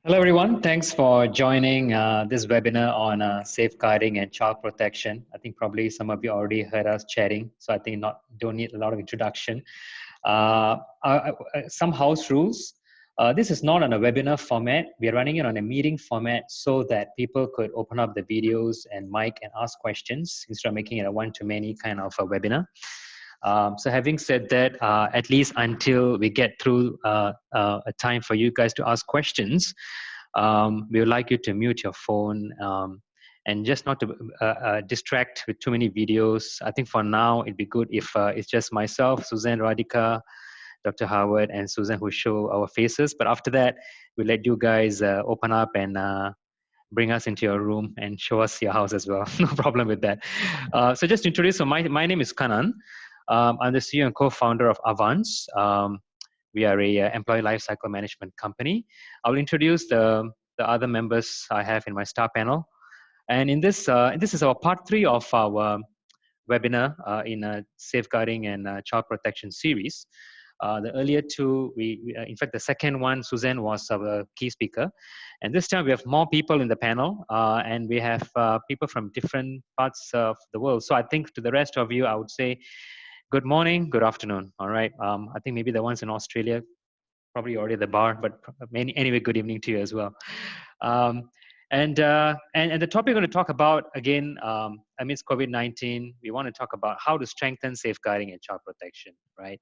Hello, everyone. Thanks for joining this webinar on safeguarding and child protection. I think probably some of you already heard us chatting, so I think don't need a lot of introduction. Some house rules. This is not on a webinar format. We are running it on a meeting format so that people could open up the videos and mic and ask questions instead of making it a one-to-many kind of a webinar. So having said that, at least until we get through a time for you guys to ask questions, we would like you to mute your phone and just not to distract with too many videos. I think for now, it'd be good if it's just myself, Suzanne, Radhika, Dr. Howard, and Susan who show our faces. But after that, we'll let you guys open up and bring us into your room and show us your house as well. No problem with that. So just to introduce, so my name is Kanan. I'm the CEO and co-founder of Avvanz. We are a employee lifecycle management company. I'll introduce the other members I have in my star panel. And in this is our part 3 of our webinar in a safeguarding and child protection series. The earlier two, in fact, the second one, Suzanne was our key speaker. And this time we have more people in the panel and we have people from different parts of the world. So I think to the rest of you, I would say, good morning, good afternoon. All right. I think maybe the ones in Australia, probably already at the bar, but anyway, good evening to you as well. And the topic we're going to talk about, again, amidst COVID-19, we want to talk about how to strengthen safeguarding and child protection, right?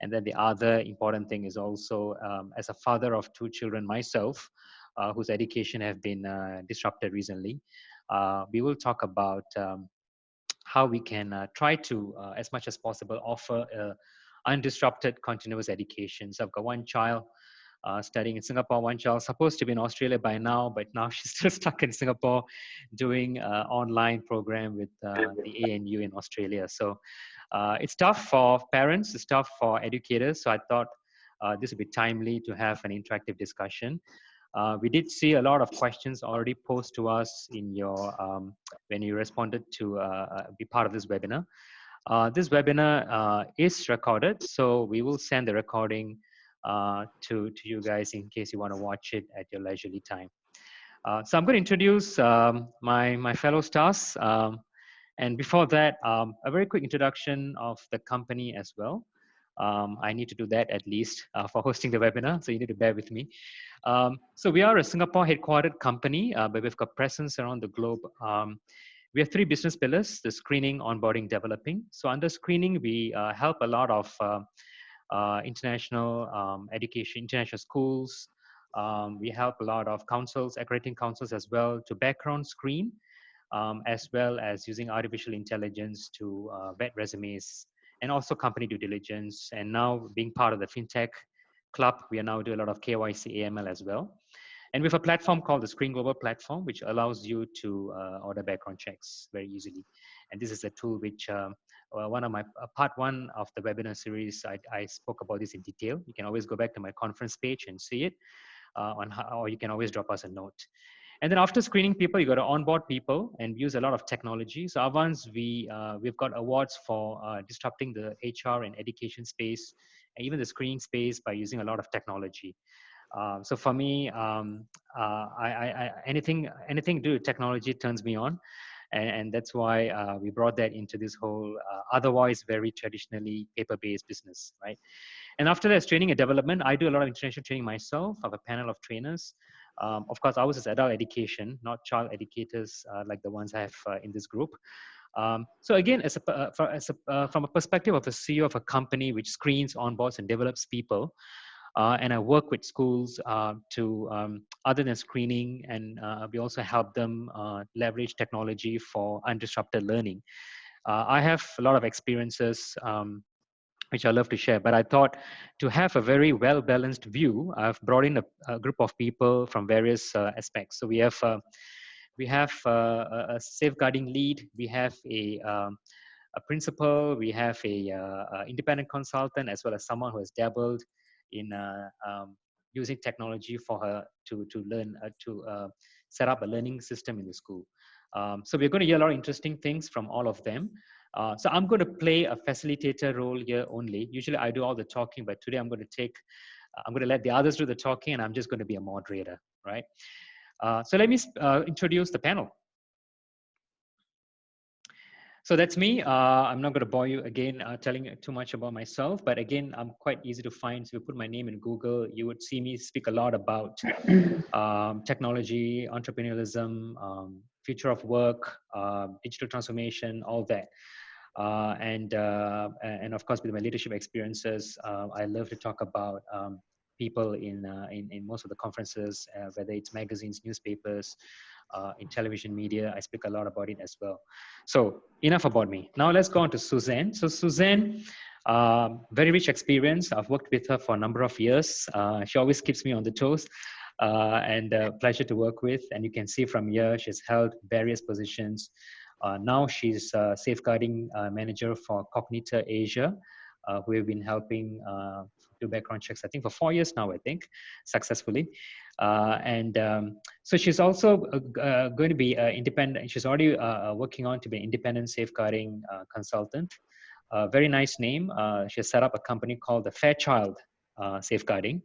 And then the other important thing is also, as a father of 2 children myself, whose education have been disrupted recently, we will talk about how we can try to, as much as possible, offer undisrupted continuous education. So I've got one child studying in Singapore, one child supposed to be in Australia by now, but now she's still stuck in Singapore doing an online program with the ANU in Australia. So it's tough for parents, it's tough for educators. So I thought this would be timely to have an interactive discussion. We did see a lot of questions already posed to us in your when you responded to be part of this webinar. This webinar is recorded, so we will send the recording to you guys in case you want to watch it at your leisurely time. So I'm going to introduce my fellow stars. And before that, a very quick introduction of the company as well. I need to do that at least for hosting the webinar, so you need to bear with me. So we are a Singapore headquartered company, but we've got presence around the globe. We have 3 business pillars: the screening, onboarding, developing. So under screening, we help a lot of international education, international schools. We help a lot of councils, accrediting councils as well, to background screen, as well as using artificial intelligence to vet resumes, and also company due diligence. And now being part of the FinTech Club, we are now doing a lot of KYC, AML as well. And we have a platform called the Screen Global platform, which allows you to order background checks very easily. And this is a tool which one of my part 1 of the webinar series, I spoke about this in detail. You can always go back to my conference page and see it or you can always drop us a note. And then after screening people, you got to onboard people and use a lot of technology. So Avvanz, we've got awards for disrupting the HR and education space, and even the screening space by using a lot of technology. So for me, anything to do with technology turns me on. And that's why we brought that into this whole otherwise very traditionally paper-based business, right? And after that, training and development, I do a lot of international training myself. I have a panel of trainers. Of course, ours is adult education, not child educators like the ones I have in this group. So again, from a perspective of a CEO of a company which screens, onboards, and develops people, and I work with schools to, other than screening, and we also help them leverage technology for undisrupted learning. I have a lot of experiences which I love to share, but I thought to have a very well-balanced view, I've brought in a group of people from various aspects. So we have a safeguarding lead, we have a principal, we have a independent consultant, as well as someone who has dabbled in using technology for her to learn to set up a learning system in the school. So we're going to hear a lot of interesting things from all of them. So I'm going to play a facilitator role here only. Usually I do all the talking, but today I'm going to let the others do the talking, and I'm just going to be a moderator, right? So let me introduce the panel. So that's me. I'm not going to bore you again telling too much about myself, but again, I'm quite easy to find. So if you put my name in Google, you would see me speak a lot about technology, entrepreneurialism, future of work, digital transformation, all that. And of course, with my leadership experiences, I love to talk about people in most of the conferences, whether it's magazines, newspapers, in television media. I speak a lot about it as well. So enough about me. Now let's go on to Suzanne. So Suzanne, very rich experience. I've worked with her for a number of years. She always keeps me on the toes. And pleasure to work with. And you can see from here, she's held various positions. Now she's safeguarding manager for Cognita Asia, who have been helping do background checks, I think for 4 years now, I think, successfully. So she's also going to be independent. She's already working on to be an independent safeguarding consultant. Very nice name. She has set up a company called the Fairchild Safeguarding.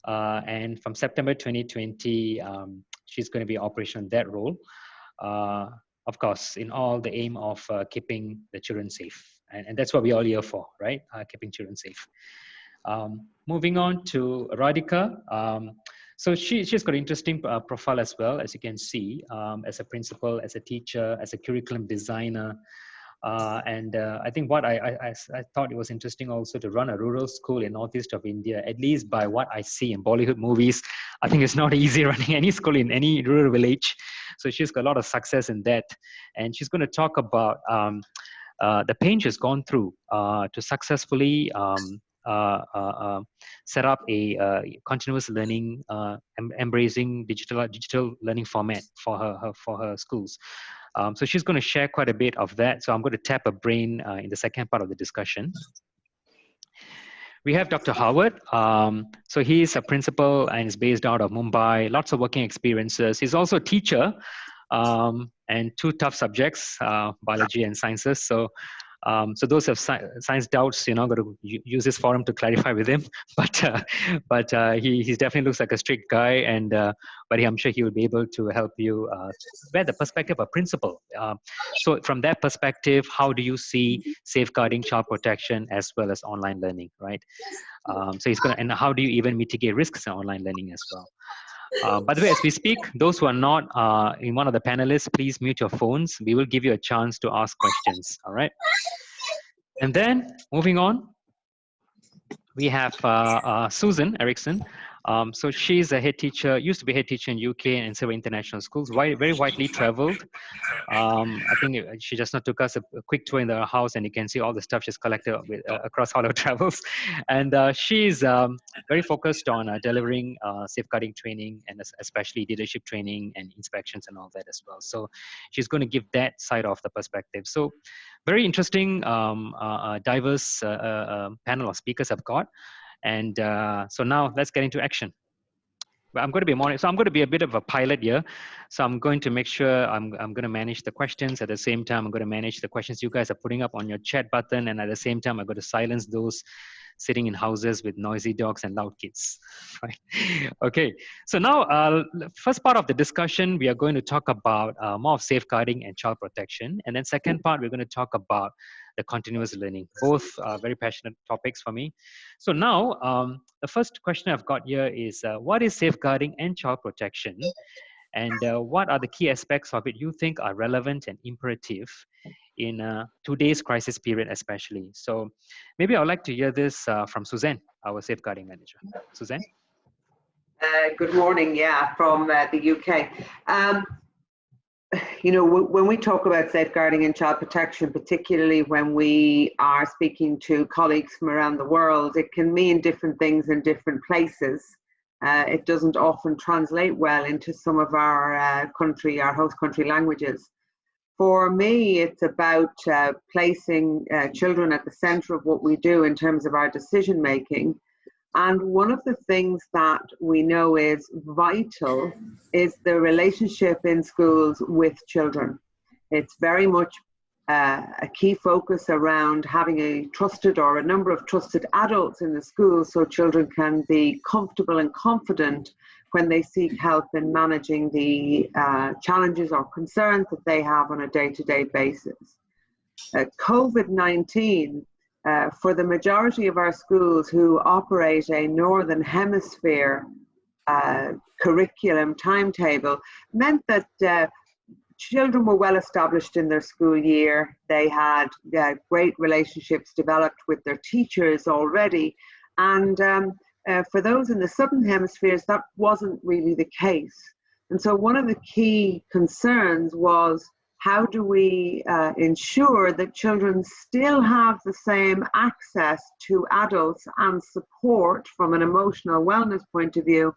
And from September 2020, she's going to be operational in that role. Of course, in all the aim of keeping the children safe. And that's what we're all here for, right? Keeping children safe. Moving on to Radhika. So she's got an interesting profile as well, as you can see, as a principal, as a teacher, as a curriculum designer. I think what I thought it was interesting also to run a rural school in northeast of India, at least by what I see in Bollywood movies. I think it's not easy running any school in any rural village. So she's got a lot of success in that. And she's going to talk about the pain she's gone through to successfully set up a continuous learning, embracing digital learning format for her schools. So she's going to share quite a bit of that. So I'm going to tap her brain in the second part of the discussion. We have Dr. Howard. So he's a principal and is based out of Mumbai. Lots of working experiences. He's also a teacher and two tough subjects, biology and sciences. So those have science doubts, got to use this forum to clarify with him. But he definitely looks like a strict guy, and but I'm sure he will be able to help you bear the perspective of principal. So from that perspective, how do you see safeguarding child protection as well as online learning, right? So and how do you even mitigate risks in online learning as well? By the way, as we speak, those who are not in one of the panelists, please mute your phones. We will give you a chance to ask questions, all right? And then moving on, we have Susan Erickson. So she's a head teacher, used to be head teacher in UK and several international schools, very widely traveled. I think she just took us a quick tour in the house, and you can see all the stuff she's collected across all her travels. And she's very focused on delivering safeguarding training, and especially leadership training and inspections and all that as well. So she's going to give that side of the perspective. So very interesting, diverse panel of speakers I've got. And so now let's get into action. I'm going to be so I'm going to be a bit of a pilot here. So I'm going to make sure I'm going to manage the questions. At the same time, I'm going to manage the questions you guys are putting up on your chat button. And at the same time, I'm going to silence those sitting in houses with noisy dogs and loud kids. Right? Okay. So now, first part of the discussion, we are going to talk about more of safeguarding and child protection. And then second part, we're going to talk about the continuous learning. Both are very passionate topics for me. So now, the first question I've got here is, what is safeguarding and child protection? And what are the key aspects of it you think are relevant and imperative in today's crisis period especially? So maybe I would like to hear this from Suzanne, our safeguarding manager. Suzanne? Good morning, from the UK. When we talk about safeguarding and child protection, particularly when we are speaking to colleagues from around the world, it can mean different things in different places. It doesn't often translate well into some of our host country languages. For me, it's about placing children at the center of what we do in terms of our decision making. And one of the things that we know is vital is the relationship in schools with children. It's very much a key focus around having a trusted or a number of trusted adults in the school so children can be comfortable and confident when they seek help in managing the challenges or concerns that they have on a day-to-day basis. COVID-19, for the majority of our schools who operate a Northern Hemisphere curriculum timetable, meant that children were well established in their school year. They had great relationships developed with their teachers already. And for those in the Southern Hemispheres, that wasn't really the case. And so one of the key concerns was, how do we ensure that children still have the same access to adults and support from an emotional wellness point of view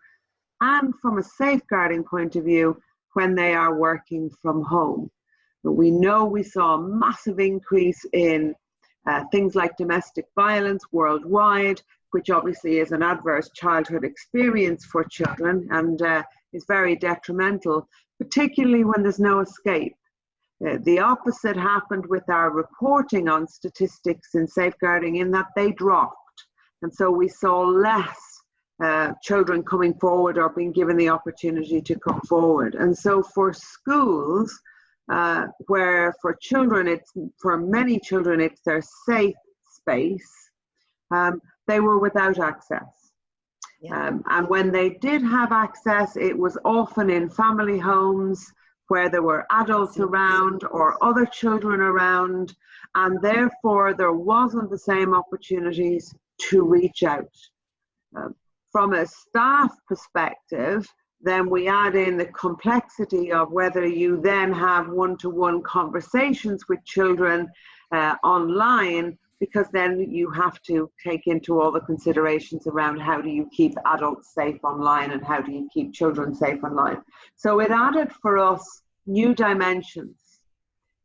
and from a safeguarding point of view when they are working from home? But we know we saw a massive increase in things like domestic violence worldwide, which obviously is an adverse childhood experience for children and is very detrimental, particularly when there's no escape. The opposite happened with our reporting on statistics in safeguarding, in that they dropped. And so we saw less children coming forward or being given the opportunity to come forward. And so for schools, where for children, for many children, it's their safe space, they were without access. Yeah. And when they did have access, it was often in family homes where there were adults around or other children around, and therefore there wasn't the same opportunities to reach out. From a staff perspective, then we add in the complexity of whether you then have one-to-one conversations with children online, because then you have to take into all the considerations around how do you keep adults safe online and how do you keep children safe online. So it added for us new dimensions,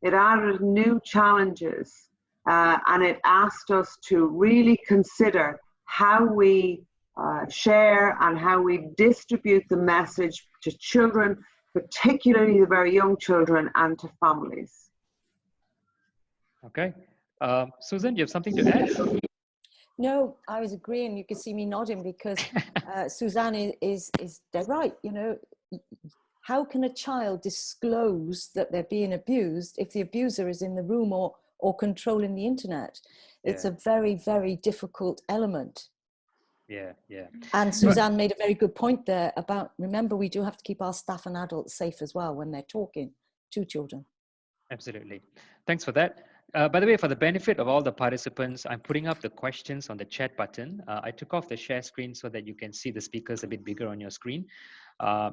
it added new challenges, and it asked us to really consider how we share and how we distribute the message to children, particularly the very young children, and to families. Okay. Susan, do you have something to add? No, I was agreeing. You can see me nodding because Suzanne is dead right. You know, how can a child disclose that they're being abused if the abuser is in the room or controlling the internet? It's a very, very difficult element. Yeah, yeah. And Suzanne made a very good point there about, remember, we do have to keep our staff and adults safe as well when they're talking to children. Absolutely. Thanks for that. By the way, for the benefit of all the participants, I'm putting up the questions on the chat button. I took off the share screen so that you can see the speakers a bit bigger on your screen.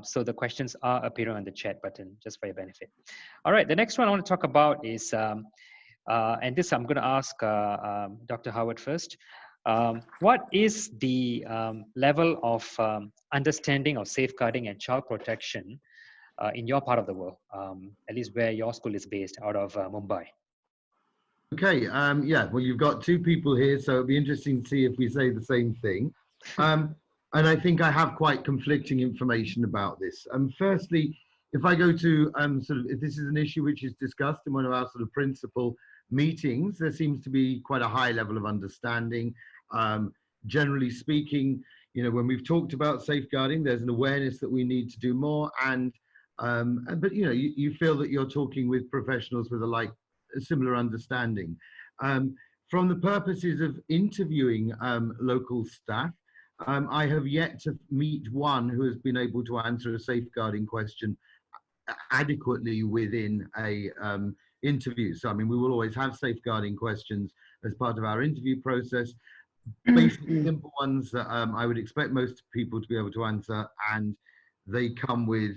So the questions are appearing on the chat button, just for your benefit. All right, the next one I want to talk about is, and this I'm going to ask Dr. Howard first. What is the level of understanding of safeguarding and child protection in your part of the world, at least where your school is based, out of Mumbai? Okay, yeah, well, you've got two people here, so it'll be interesting to see if we say the same thing. And I think I have quite conflicting information about this. Firstly, if I go to if this is an issue which is discussed in one of our sort of principal meetings, there seems to be quite a high level of understanding. Generally speaking, you know, when we've talked about safeguarding, there's an awareness that we need to do more, but you know, you feel that you're talking with professionals with a similar understanding. From the purposes of interviewing local staff, I have yet to meet one who has been able to answer a safeguarding question adequately within a interview. So I mean, we will always have safeguarding questions as part of our interview process, basically simple ones that I would expect most people to be able to answer, and they come with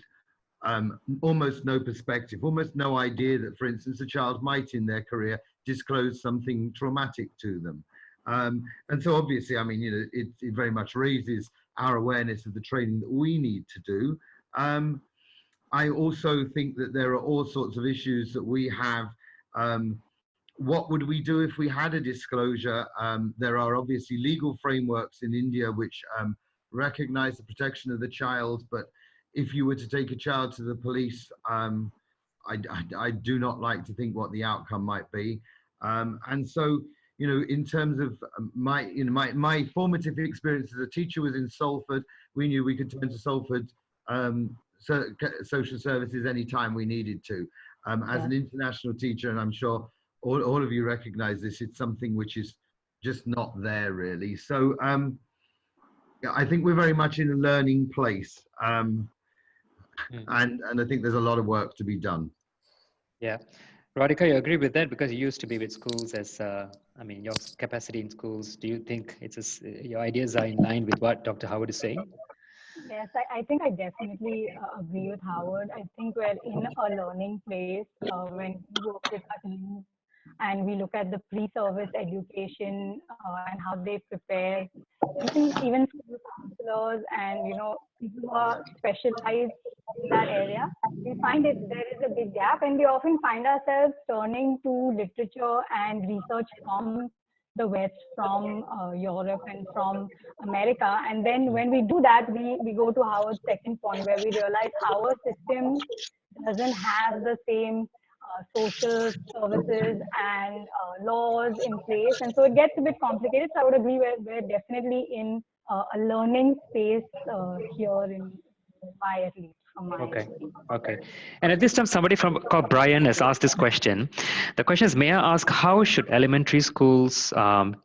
almost no perspective, almost no idea that, for instance, a child might in their career disclose something traumatic to them. And so obviously, I mean, you know, it very much raises our awareness of the training that we need to do. I also think that there are all sorts of issues that we have. What would we do if we had a disclosure? There are obviously legal frameworks in India which recognize the protection of the child, but if you were to take a child to the police, I do not like to think what the outcome might be. And so, you know, in terms of my formative experience as a teacher was in Salford. We knew we could turn to Salford social services anytime we needed to. As an international teacher, and I'm sure all of you recognize this, it's something which is just not there really. So yeah, I think we're very much in a learning place, and I think there's a lot of work to be done. Yeah. Radhika, you agree with that because you used to be with schools as, I mean, your capacity in schools. Do you think your ideas are in line with what Dr. Howard is saying? Yes, I think I definitely agree with Howard. I think we're in a learning place when we work with our teams and we look at the pre-service education and how they prepare even school counselors and people who are specialized in that area. We find that there is a big gap, and we often find ourselves turning to literature and research from the West, from Europe and from America. And then when we do that, we go to Howard's second point, where we realize our system doesn't have the same social services and laws in place. And so it gets a bit complicated. So I would agree we're definitely in a learning space here in Mumbai, at least. Okay. And at this time, somebody called Brian has asked this question. The question is, may I ask, how should elementary schools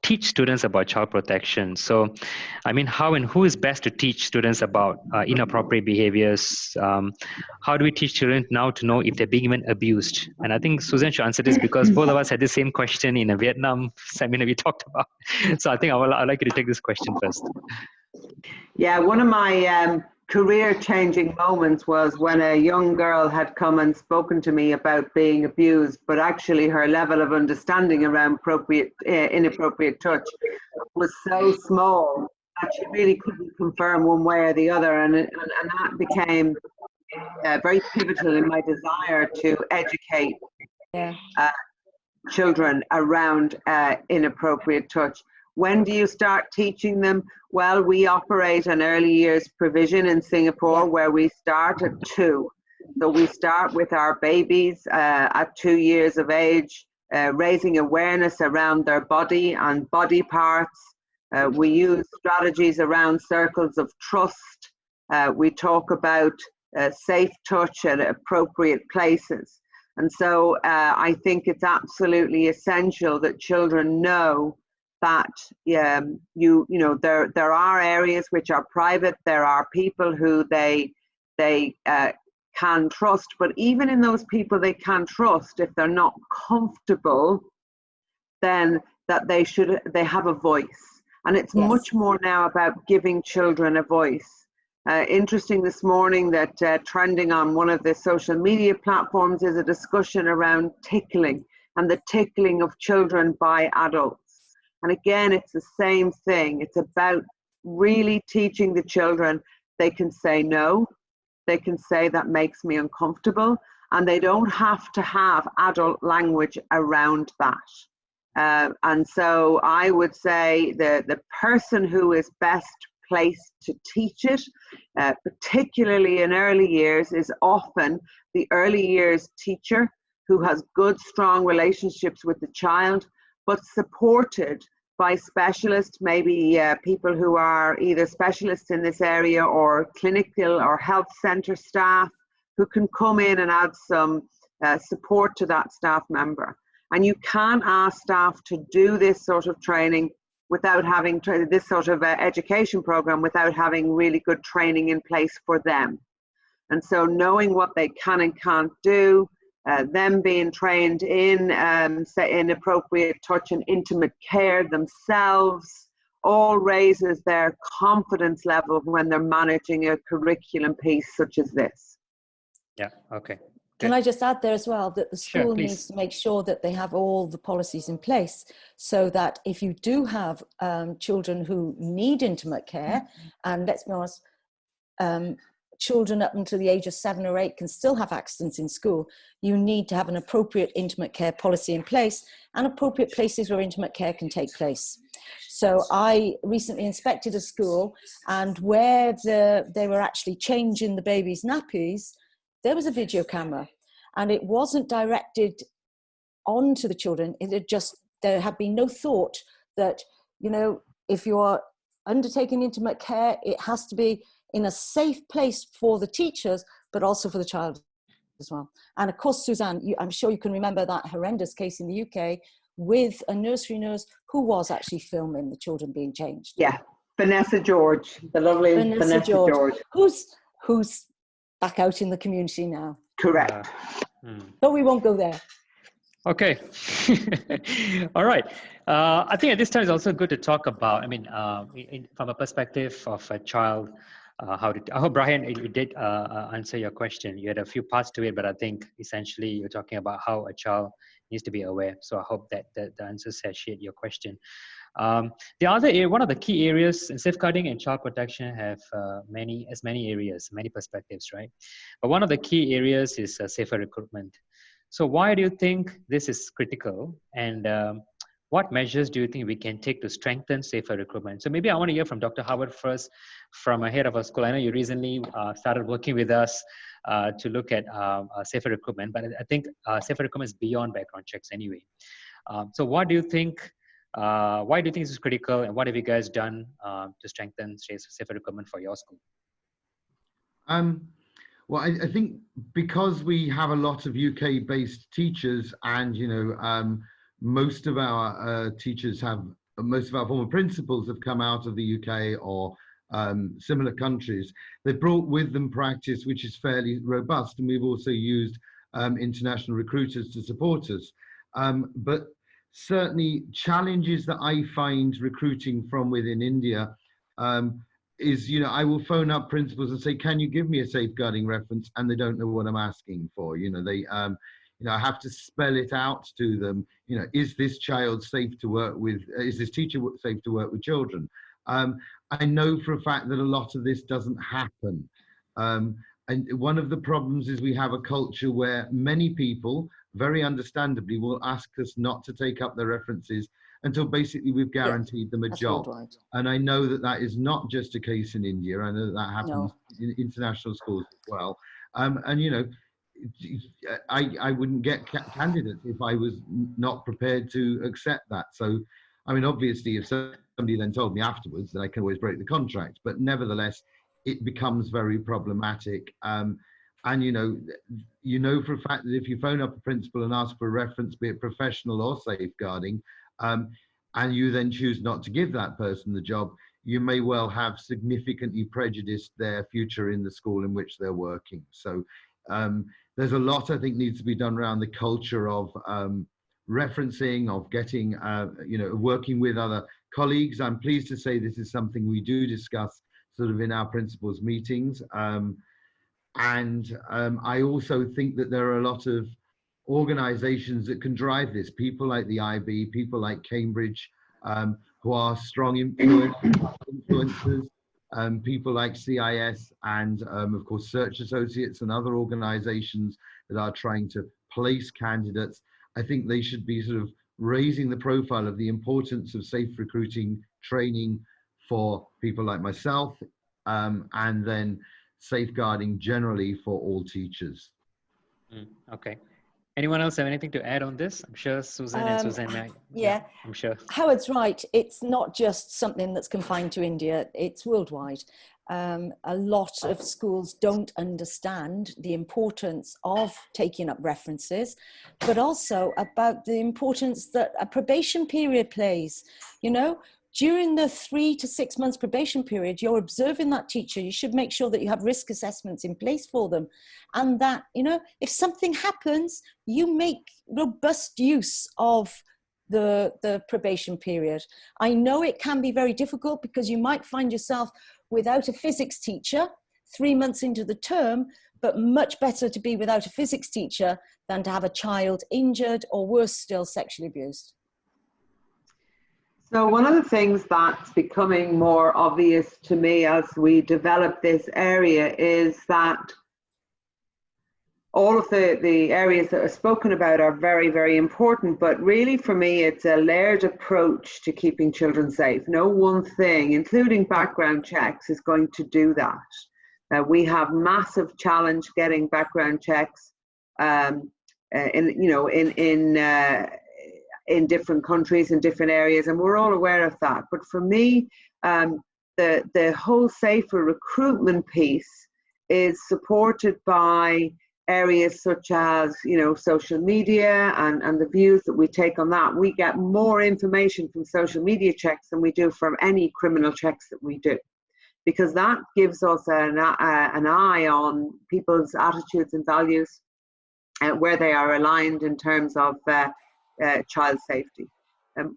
teach students about child protection? So, I mean, how and who is best to teach students about inappropriate behaviors? How do we teach children now to know if they're being even abused? And I think Susan should answer this because both of us had the same question in a Vietnam seminar we talked about. So I think I'd like you to take this question first. Yeah, one of my career-changing moments was when a young girl had come and spoken to me about being abused, but actually her level of understanding around inappropriate touch was so small that she really couldn't confirm one way or the other, and that became very pivotal in my desire to educate children around inappropriate touch. When do you start teaching them? Well, we operate an early years provision in Singapore where we start at 2. So we start with our babies at 2 years of age, raising awareness around their body and body parts. We use strategies around circles of trust. We talk about safe touch at appropriate places. And so I think it's absolutely essential that children know that there are areas which are private. There are people who they can trust, but even in those people they can trust, if they're not comfortable, then that they have a voice. And it's much more now about giving children a voice. Interesting this morning that trending on one of the social media platforms is a discussion around tickling and the tickling of children by adults. And again, it's the same thing. It's about really teaching the children they can say no, they can say that makes me uncomfortable, and they don't have to have adult language around that. And so I would say the person who is best placed to teach it, particularly in early years, is often the early years teacher who has good, strong relationships with the child, but supported by specialists, maybe people who are either specialists in this area or clinical or health center staff who can come in and add some support to that staff member. And you can't ask staff to do this sort of training without having this sort of education program without having really good training in place for them. And so knowing what they can and can't do, them being trained in appropriate touch and intimate care themselves, all raises their confidence level when they're managing a curriculum piece such as this. Yeah, okay. Can I just add there as well that the school needs to make sure that they have all the policies in place so that if you do have children who need intimate care, and let's be honest, children up until the age of 7 or 8 can still have accidents in school, you need to have an appropriate intimate care policy in place and appropriate places where intimate care can take place. So I recently inspected a school, and where they were actually changing the baby's nappies, there was a video camera, and it wasn't directed onto the children. It had just there have been no thought that, you know, if you are undertaking intimate care, it has to be in a safe place for the teachers, but also for the child as well. And of course, Suzanne, I'm sure you can remember that horrendous case in the UK with a nursery nurse who was actually filming the children being changed. Yeah, Vanessa George, the lovely Vanessa George. Who's back out in the community now. Correct. But we won't go there. Okay. All right. I think at this time it's also good to talk about, I mean, from a perspective of a child, I hope, Brian, you did answer your question. You had a few parts to it, but I think essentially you're talking about how a child needs to be aware. So I hope that the answers satiate your question. The other area, one of the key areas in safeguarding and child protection have many areas, many perspectives, right? But one of the key areas is safer recruitment. So why do you think this is critical? And what measures do you think we can take to strengthen safer recruitment? So maybe I want to hear from Dr. Howard first, from a head of a school. I know you recently started working with us to look at safer recruitment, but I think safer recruitment is beyond background checks anyway. So what do you think, why do you think this is critical, and what have you guys done to strengthen safer recruitment for your school? Well, I think because we have a lot of UK-based teachers, and you know, most of our teachers most of our former principals have come out of the UK or similar countries. They brought with them practice which is fairly robust, and we've also used international recruiters to support us. But certainly challenges that I find recruiting from within India is, you know, I will phone up principals and say, can you give me a safeguarding reference? And they don't know what I'm asking for. You know, they, you know, I have to spell it out to them. You know, is this child safe to work with? Is this teacher safe to work with children? I know for a fact that a lot of this doesn't happen. And one of the problems is we have a culture where many people, very understandably, will ask us not to take up their references until basically we've guaranteed them a job. Worldwide. And I know that that is not just a case in India. I know that that happens in international schools as well. And, you know, I wouldn't get candidates if I was not prepared to accept that. So, I mean, obviously, if somebody then told me afterwards, then I can always break the contract. But nevertheless, it becomes very problematic. And, you know for a fact that if you phone up a principal and ask for a reference, be it professional or safeguarding, and you then choose not to give that person the job, you may well have significantly prejudiced their future in the school in which they're working. So there's a lot I think needs to be done around the culture of referencing, of getting, you know, working with other colleagues. I'm pleased to say this is something we do discuss sort of in our principals meetings. And I also think that there are a lot of organizations that can drive this, people like the IB, people like Cambridge, who are strong influencers, people like CIS and of course Search Associates and other organizations that are trying to place candidates. I think they should be sort of raising the profile of the importance of safe recruiting training for people like myself, and then safeguarding generally for all teachers. Okay. Anyone else have anything to add on this? I'm sure Susan and Suzanne. Yeah, I'm sure. Howard's right. It's not just something that's confined to India. It's worldwide. A lot of schools don't understand the importance of taking up references, but also about the importance that a probation period plays. You know, during the 3 to 6 months probation period, you're observing that teacher. You should make sure that you have risk assessments in place for them. And that, you know, if something happens, you make robust use of the probation period. I know it can be very difficult because you might find yourself without a physics teacher 3 months into the term, but much better to be without a physics teacher than to have a child injured or worse still, sexually abused. So one of the things that's becoming more obvious to me as we develop this area is that all of the areas that are spoken about are very, very important, but really for me, it's a layered approach to keeping children safe. No one thing, including background checks, is going to do that. We have massive challenge getting background checks in different countries, in different areas, and we're all aware of that. But for me, the whole safer recruitment piece is supported by areas such as, you know, social media and the views that we take on that. We get more information from social media checks than we do from any criminal checks that we do, because that gives us an eye on people's attitudes and values, where they are aligned in terms of child safety.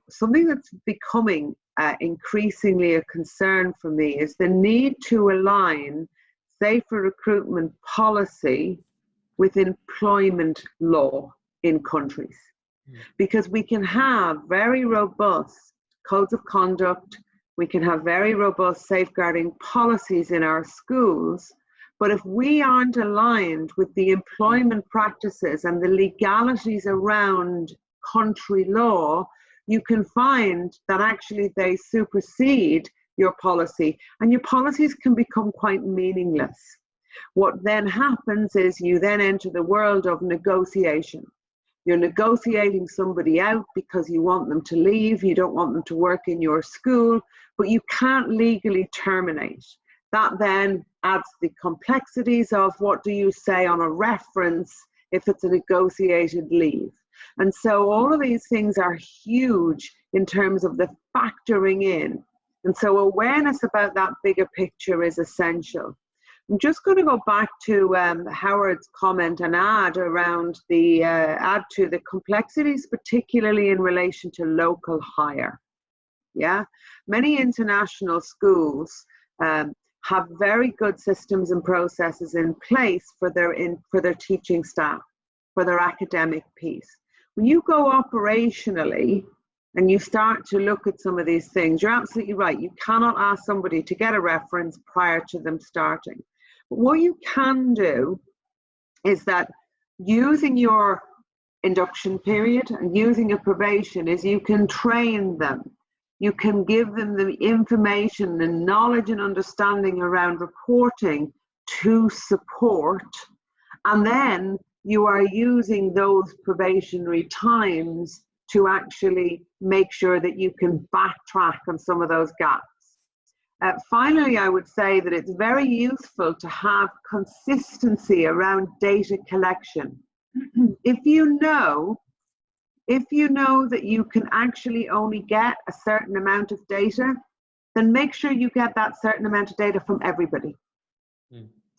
Something that's becoming increasingly a concern for me is the need to align safer recruitment policy with employment law in countries. Because we can have very robust codes of conduct, we can have very robust safeguarding policies in our schools, but if we aren't aligned with the employment practices and the legalities around country law, you can find that actually they supersede your policy, and your policies can become quite meaningless. What then happens is you then enter the world of negotiation. You're negotiating somebody out because you want them to leave, you don't want them to work in your school, but you can't legally terminate. That then adds the complexities of what do you say on a reference if it's a negotiated leave. And so all of these things are huge in terms of the factoring in. And so awareness about that bigger picture is essential. I'm just going to go back to Howard's comment and add around the add to the complexities, particularly in relation to local hire. Yeah, many international schools have very good systems and processes in place for their teaching staff, for their academic piece. When you go operationally and you start to look at some of these things, you're absolutely right. You cannot ask somebody to get a reference prior to them starting. But what you can do is that using your induction period and using a probation is you can train them. You can give them the information and knowledge and understanding around reporting to support, and then you are using those probationary times to actually make sure that you can backtrack on some of those gaps. Finally, I would say that it's very useful to have consistency around data collection. If you know that you can actually only get a certain amount of data, then make sure you get that certain amount of data from everybody.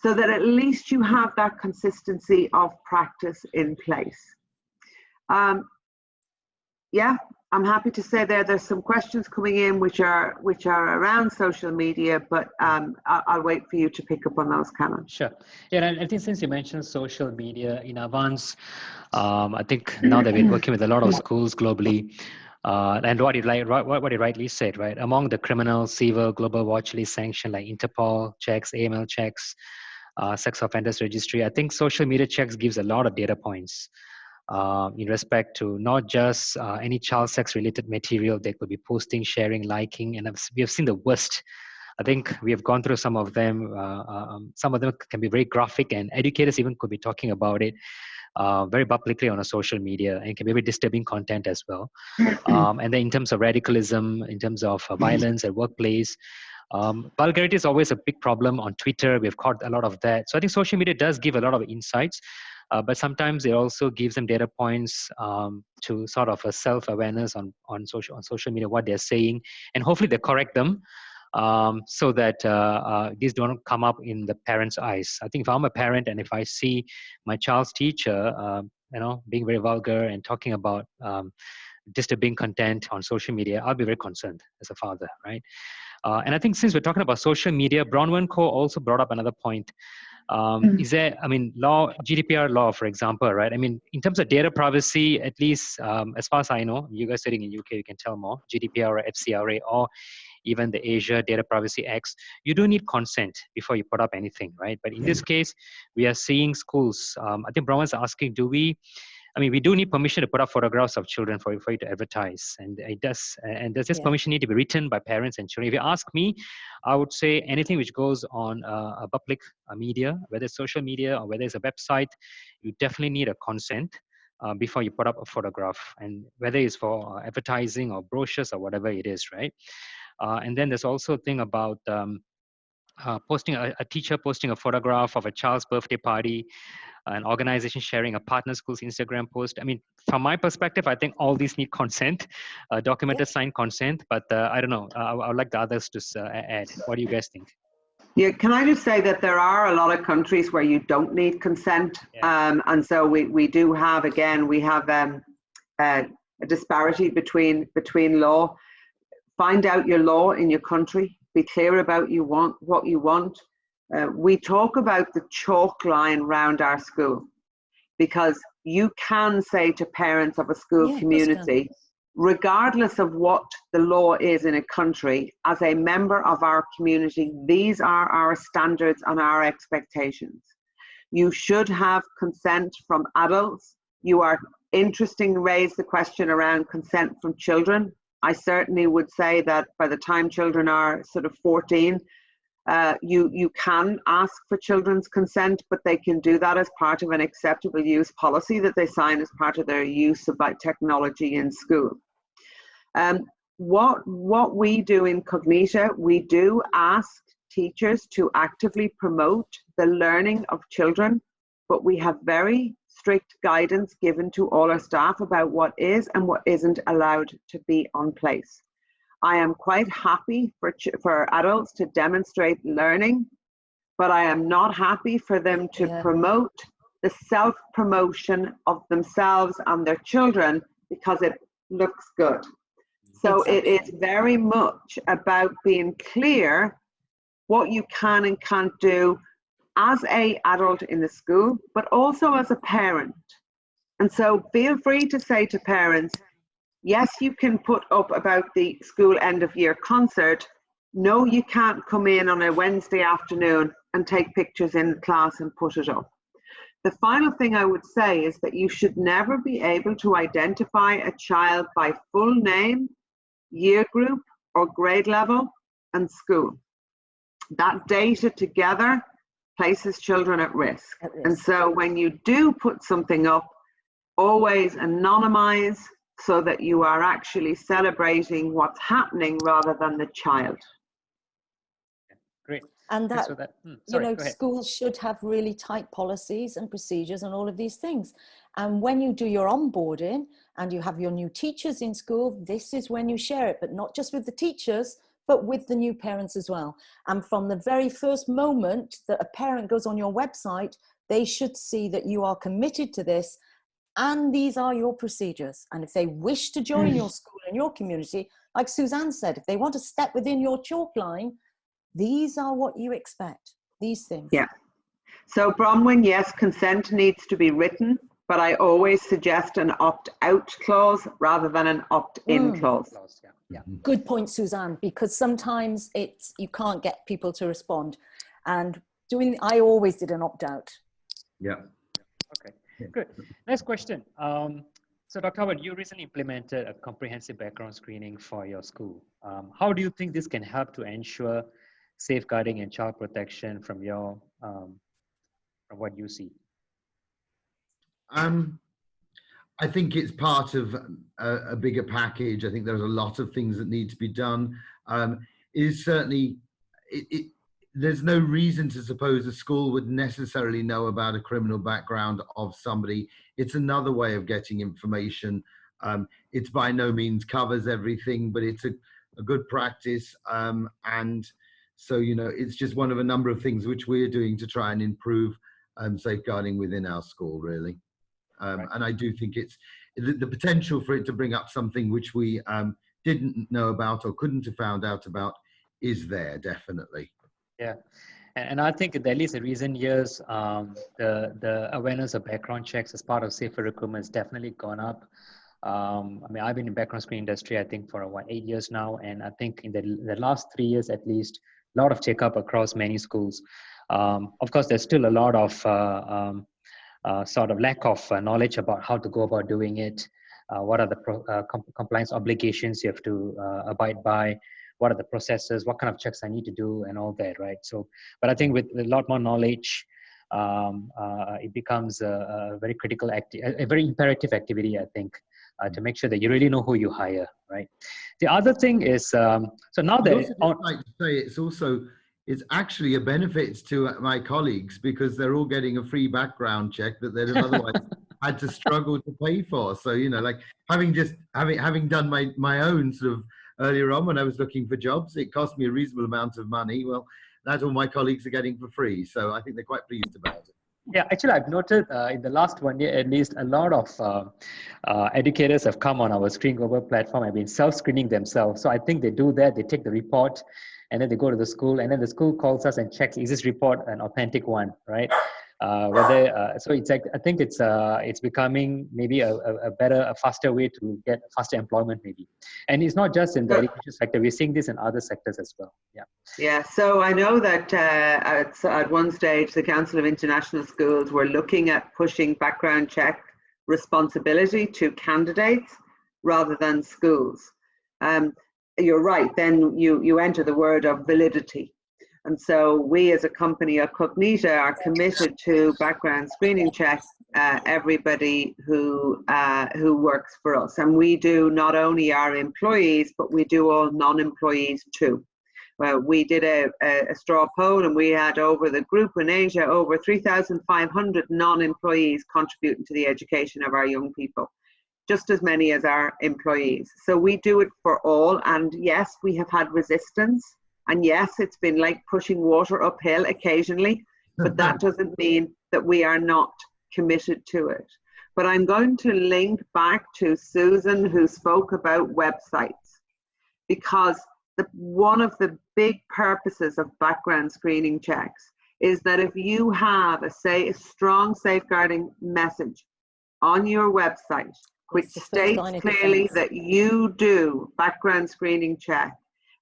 So that at least you have that consistency of practice in place. Yeah, I'm happy to say there's some questions coming in which are around social media, but I'll wait for you to pick up on those, Cameron. Sure. Yeah, and I think since you mentioned social media in Avvanz, I think now that we're working with a lot of schools globally, and what you rightly said, right? Among the criminal, civil, global watch list sanctioned like Interpol checks, AML checks, sex offenders registry, I think social media checks gives a lot of data points in respect to not just any child sex related material they could be posting, sharing, liking, and we have seen the worst. I think we have gone through some of them. Some of them can be very graphic, and educators even could be talking about it very publicly on a social media, and can be very disturbing content as well. And then in terms of radicalism, in terms of violence at workplace, vulgarity is always a big problem on Twitter. We've caught a lot of that. So I think social media does give a lot of insights, but sometimes it also gives them data points to sort of a self-awareness on social media, what they're saying, and hopefully they correct them. So that these don't come up in the parents' eyes. I think if I'm a parent and if I see my child's teacher, being very vulgar and talking about disturbing content on social media, I'll be very concerned as a father, right? And I think since we're talking about social media, Bronwyn Co also brought up another point. Is there, GDPR law, for example, right? I mean, in terms of data privacy, at least as far as I know, you guys sitting in UK, you can tell more, GDPR or FCRA or even the Asia Data Privacy Acts, you do need consent before you put up anything, right? But in this case, we are seeing schools, I think Bronwyn's asking, we do need permission to put up photographs of children for you to advertise. And does this permission need to be written by parents and children? If you ask me, I would say anything which goes on a public media, whether it's social media or whether it's a website, you definitely need a consent before you put up a photograph, and whether it's for advertising or brochures or whatever it is, right? And then there's also a thing about posting a teacher posting a photograph of a child's birthday party, an organization sharing a partner school's Instagram post. I mean, from my perspective, I think all these need consent, documented, signed consent. But I don't know. I would like the others to add. What do you guys think? Yeah, can I just say that there are a lot of countries where you don't need consent, and so we do have, again, we have a disparity between law. Find out your law in your country. Be clear about what you want. We talk about the chalk line round our school, because you can say to parents of a school community, regardless of what the law is in a country, as a member of our community, these are our standards and our expectations. You should have consent from adults. You are interesting to raise the question around consent from children. I certainly would say that by the time children are sort of 14, you can ask for children's consent, but they can do that as part of an acceptable use policy that they sign as part of their use of technology in school. What we do in Cognita, we do ask teachers to actively promote the learning of children, but we have very strict guidance given to all our staff about what is and what isn't allowed to be on place. I am quite happy for adults to demonstrate learning, but I am not happy for them to promote the self-promotion of themselves and their children because it looks good. So it is very much about being clear what you can and can't do as an adult in the school, but also as a parent. And so feel free to say to parents, yes, you can put up about the school end of year concert. No, you can't come in on a Wednesday afternoon and take pictures in the class and put it up. The final thing I would say is that you should never be able to identify a child by full name, year group, or grade level and school. That data together places children at risk. And so when you do put something up, always anonymize so that you are actually celebrating what's happening rather than the child. Great. And that, sorry, schools should have really tight policies and procedures and all of these things. And when you do your onboarding and you have your new teachers in school, this is when you share it, but not just with the teachers, but with the new parents as well. And from the very first moment that a parent goes on your website, they should see that you are committed to this and these are your procedures. And if they wish to join your school and your community, like Suzanne said, if they want to step within your chalk line, these are what you expect, these things. Yeah. So Bronwyn, yes, consent needs to be written, but I always suggest an opt-out clause rather than an opt-in clause. Yeah. Good point, Suzanne, because sometimes you can't get people to respond. And I always did an opt-out. Yeah. Okay, good. Next question. So Dr. Howard, you recently implemented a comprehensive background screening for your school. How do you think this can help to ensure safeguarding and child protection from what you see? I think it's part of a bigger package. I think there's a lot of things that need to be done. There's no reason to suppose a school would necessarily know about a criminal background of somebody. It's another way of getting information. It's by no means covers everything, but it's a good practice. And so, it's just one of a number of things which we're doing to try and improve safeguarding within our school, really. And I do think it's the potential for it to bring up something which we didn't know about or couldn't have found out about is there, definitely. Yeah, and I think at least in recent years, the awareness of background checks as part of safer recruitment has definitely gone up. I mean, I've been in background screening industry, I think, for 8 years now, and I think in the last 3 years at least, a lot of take-up across many schools. Of course, there's still a lot of sort of lack of knowledge about how to go about doing it. What are the compliance obligations you have to abide by? What are the processes? What kind of checks I need to do and all that, right? So, but I think with a lot more knowledge, it becomes a very critical a very imperative activity, I think, to make sure that you really know who you hire, right? The other thing is, so now I'd that also just like to say it's actually a benefit to my colleagues because they're all getting a free background check that they'd have otherwise had to struggle to pay for. So, you know, like having done my own sort of earlier on when I was looking for jobs, it cost me a reasonable amount of money. Well, that's all my colleagues are getting for free. So I think they're quite pleased about it. Yeah, actually, I've noted in the last 1 year, at least, a lot of educators have come on our Screen Global platform and been self-screening themselves. So I think they do that. They take the report, and then they go to the school, and then the school calls us and checks, is this report an authentic one, right? So it's like, I think it's becoming maybe a better, a faster way to get faster employment, maybe. And it's not just in the education sector. We're seeing this in other sectors as well. Yeah. Yeah. So I know that at one stage, the Council of International Schools were looking at pushing background check responsibility to candidates rather than schools. You're right. Then you enter the word of validity. And so we as a company at Cognita are committed to background screening check everybody who works for us. And we do not only our employees, but we do all non-employees too. Well, we did a straw poll, and we had over the group in Asia over 3,500 non-employees contributing to the education of our young people, just as many as our employees. So we do it for all. And yes, we have had resistance. And yes, it's been like pushing water uphill occasionally, but that doesn't mean that we are not committed to it. But I'm going to link back to Susan, who spoke about websites, because one of the big purposes of background screening checks is that if you have a strong safeguarding message on your website, which states clearly that you do background screening check,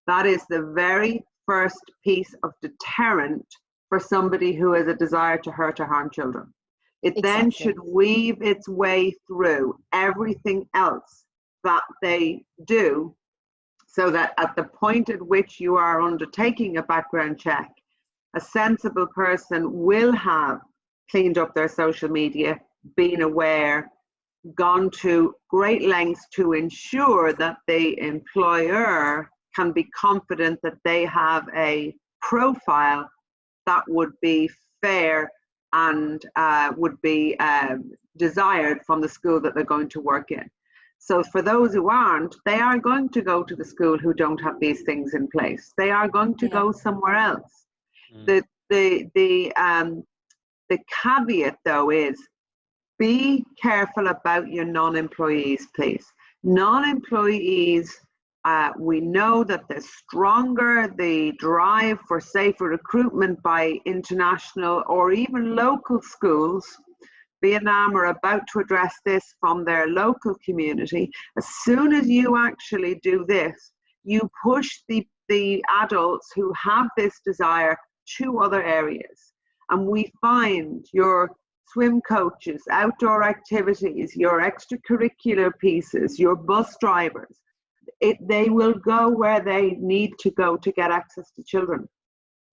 that is the very first piece of deterrent for somebody who has a desire to hurt or harm children. It then should weave its way through everything else that they do, so that at the point at which you are undertaking a background check, a sensible person will have cleaned up their social media, been aware, gone to great lengths to ensure that the employer can be confident that they have a profile that would be fair and would be desired from the school that they're going to work in. So for those who aren't, they are going to go to the school who don't have these things in place. They are going to go somewhere else. The caveat though is, be careful about your non-employees, please. Non-employees, we know that the stronger the drive for safer recruitment by international or even local schools. Vietnam are about to address this from their local community. As soon as you actually do this, you push the adults who have this desire to other areas. And we find your swim coaches, outdoor activities, your extracurricular pieces, your bus drivers, they will go where they need to go to get access to children.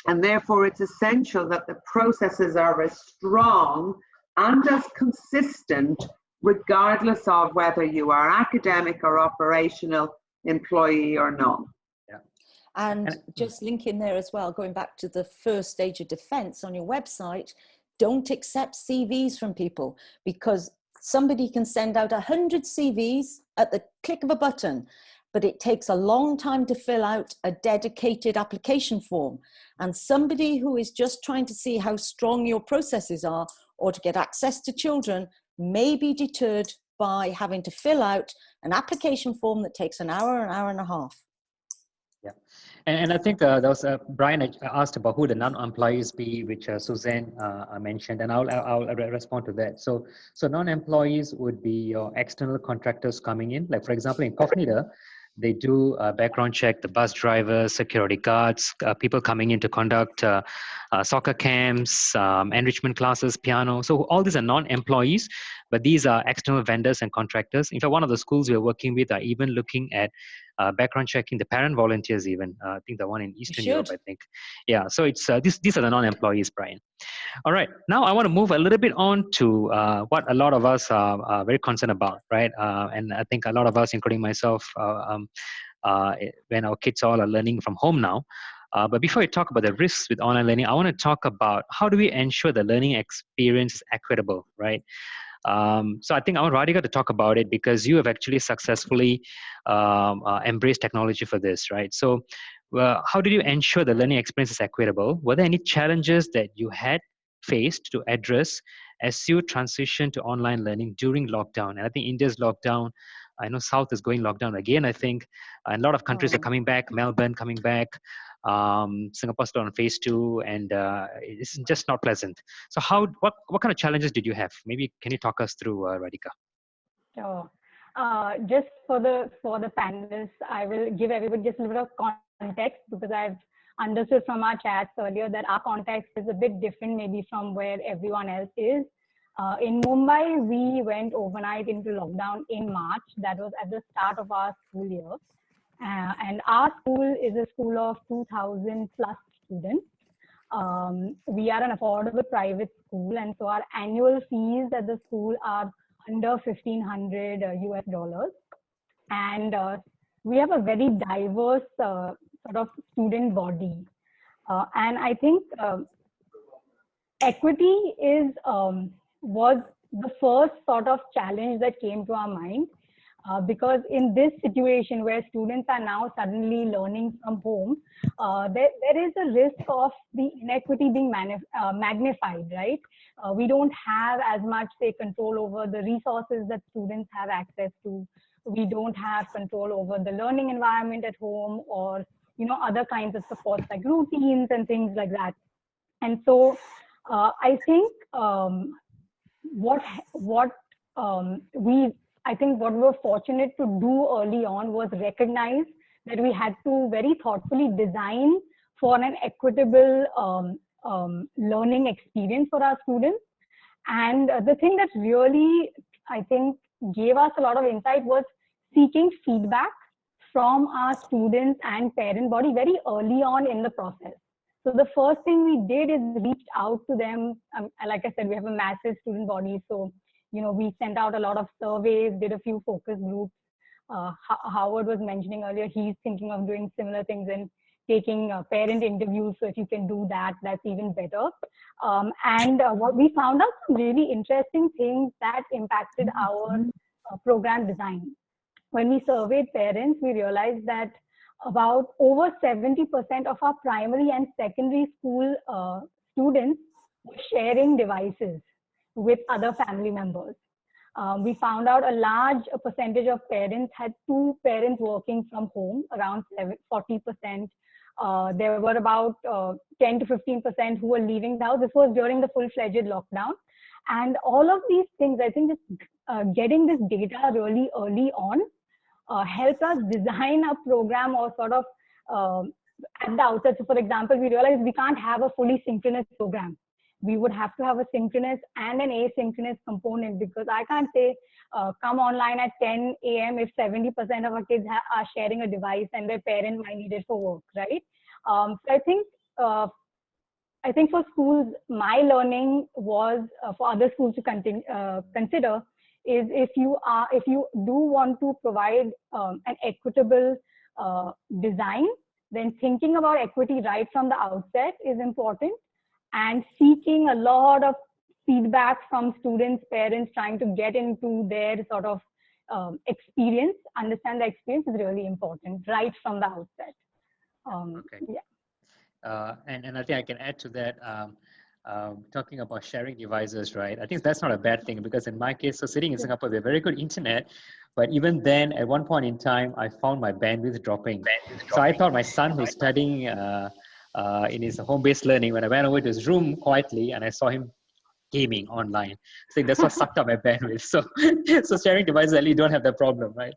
And therefore it's essential that the processes are as strong and as consistent, regardless of whether you are academic or operational employee or not. Yeah. And just linking there as well, going back to the first stage of defense on your website, don't accept CVs from people, because somebody can send out 100 CVs at the click of a button, but it takes a long time to fill out a dedicated application form. And somebody who is just trying to see how strong your processes are or to get access to children may be deterred by having to fill out an application form that takes an hour and a half. Yeah, and I think there was Brian asked about who the non-employees be, which Suzanne mentioned, and I'll respond to that. So non-employees would be your external contractors coming in. Like for example, in Cognita, they do background check the bus drivers, security guards, people coming in to conduct soccer camps, enrichment classes, piano. So all these are non-employees, but these are external vendors and contractors. In fact, one of the schools we're working with are even looking at background checking the parent volunteers even. I think the one in Eastern Europe, I think. Yeah, so it's these are the non-employees, Brian. All right, now I want to move a little bit on to what a lot of us are very concerned about, right? And I think a lot of us, including myself, when our kids all are learning from home now. But before we talk about the risks with online learning, I want to talk about how do we ensure the learning experience is equitable, right? So I think I want Radhika to talk about it because you have actually successfully embraced technology for this, right? So how did you ensure the learning experience is equitable? Were there any challenges that you had faced to address as you transition to online learning during lockdown? And I think India's lockdown, I know South is going lockdown again, I think. And a lot of countries are coming back, Melbourne coming back, Singapore's still on phase 2, and it's just not pleasant. So what kind of challenges did you have? Maybe can you talk us through, Radhika? Sure. Just for the panelists, I will give everybody just a little bit of context because I've understood from our chats earlier that our context is a bit different maybe from where everyone else is. In Mumbai, we went overnight into lockdown in March. That was at the start of our school year. And our school is a school of 2,000 plus students. We are an affordable private school, and so our annual fees at the school are under $1,500 US. And we have a very diverse sort of student body. And I think equity was the first sort of challenge that came to our mind. Because in this situation where students are now suddenly learning from home, there is a risk of the inequity being magnified, right? We don't have as much, say, control over the resources that students have access to. We don't have control over the learning environment at home or, other kinds of supports like routines and things like that. And so I think I think what we were fortunate to do early on was recognize that we had to very thoughtfully design for an equitable learning experience for our students. And the thing that really, I think, gave us a lot of insight was seeking feedback from our students and parent body very early on in the process. So the first thing we did is reached out to them. Like I said, we have a massive student body. So we sent out a lot of surveys, did a few focus groups. Howard was mentioning earlier, he's thinking of doing similar things and taking parent interviews. So if you can do that, that's even better. And what we found out some really interesting things that impacted our program design. When we surveyed parents, we realized that about over 70% of our primary and secondary school students were sharing devices with other family members. We found out a large percentage of parents had 2 parents working from home, around 40%. There were about 10 to 15% who were leaving the house. This was during the full-fledged lockdown. And all of these things, I think just getting this data really early on helped us design a program or sort of at the outset. So for example, we realized we can't have a fully synchronous program. We would have to have a synchronous and an asynchronous component because I can't say come online at 10 a.m. if 70% of our kids are sharing a device and their parent might need it for work, right? So I think for schools, my learning was for other schools to consider is if you do want to provide an equitable design, then thinking about equity right from the outset is important. And seeking a lot of feedback from students, parents, trying to get into their sort of experience, understand the experience is really important right from the outset. Okay. Yeah. And I think I can add to that, talking about sharing devices, right? I think that's not a bad thing because in my case, so sitting in Singapore, we have very good internet, but even then, at one point in time, I found my bandwidth dropping. So I thought my son who's studying in his home-based learning, when I went over to his room quietly and I saw him gaming online, I think that's what sucked up my bandwidth. So sharing devices, at least don't have that problem, right?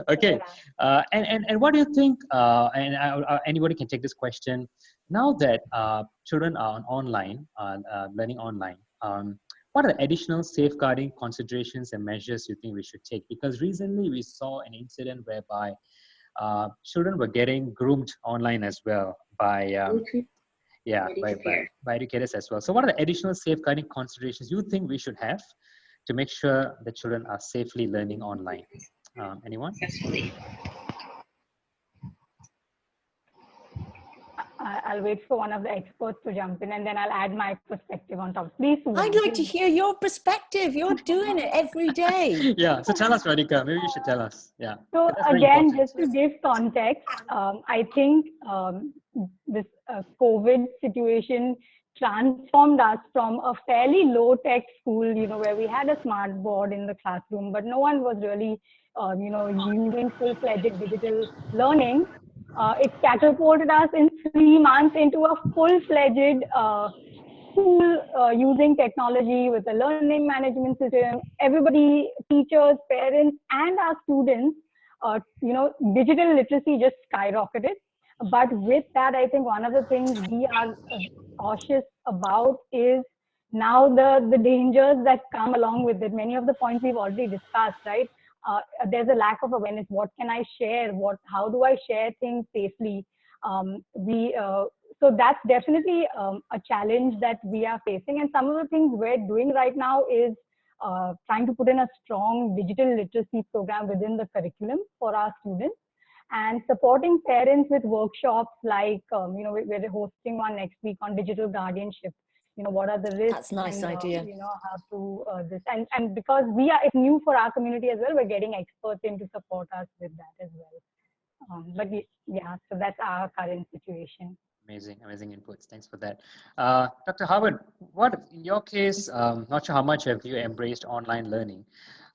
Okay. And what do you think, and anybody can take this question, now that children are online, learning online, what are the additional safeguarding considerations and measures you think we should take? Because recently we saw an incident whereby children were getting groomed online as well by by educators as well. So what are the additional safeguarding considerations you think we should have to make sure the children are safely learning online? Anyone? I'll wait for one of the experts to jump in, and then I'll add my perspective on top. Please, Susan, I'd like to hear your perspective. You're doing it every day. Yeah, so tell us, Radhika, maybe you should tell us. Yeah. So again, just to give context, I think this COVID situation transformed us from a fairly low-tech school, where we had a smart board in the classroom, but no one was really, using full-fledged digital learning. It catapulted us in 3 months into a full-fledged school using technology with a learning management system. Everybody, teachers, parents, and our students, digital literacy just skyrocketed. But with that, I think one of the things we are cautious about is now the dangers that come along with it. Many of the points we've already discussed, right? There's a lack of awareness. What can I share? How do I share things safely? So that's definitely a challenge that we are facing. And some of the things we're doing right now is trying to put in a strong digital literacy program within the curriculum for our students, and supporting parents with workshops like, we're hosting one next week on digital guardianship. What are the risks? That's a nice and, idea. How to this, and because it's new for our community as well, we're getting experts in to support us with that as well. But yeah, so that's our current situation. Amazing inputs. Thanks for that. Dr. Howard, what in your case, not sure how much have you embraced online learning?